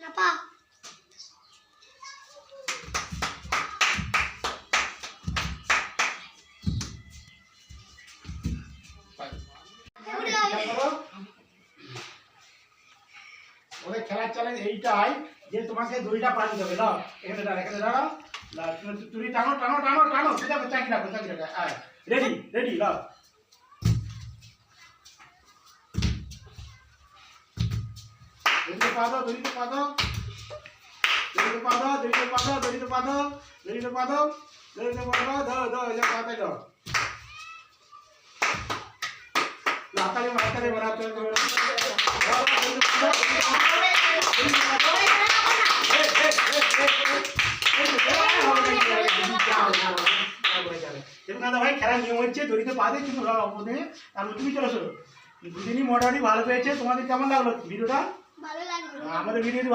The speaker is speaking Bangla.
আপা ওদের খেলার চ্যালেঞ্জ এইটাই যে তোমাকে দড়িটা পার দিতে হবে। না এখানে দাঁড়া তুমি টানো টানো টানো টানো সেটা চাকি রাখো রেডি রেডি লাও দড়িতে পা দাও দড়িতে পা দাও দড়িতে পা দাও দড়িতে পা দাও দড়িতে পা দাও দড়িতে পা দাও দড়িতে পা দাও দাও দাও এটা পাতে দাও লাতালে মাতালে বানাতে হবে। ভাই খেলার নিয়ম হচ্ছে দড়িতে পা দিয়ে কিন্তু আর তুমি চলে আসো দুদিনই মোটামুটি ভালো পেয়েছে। তোমাদের কেমন লাগলো ভিডিওটা? ভালো লাগলো। আমাদের ভিডিওটি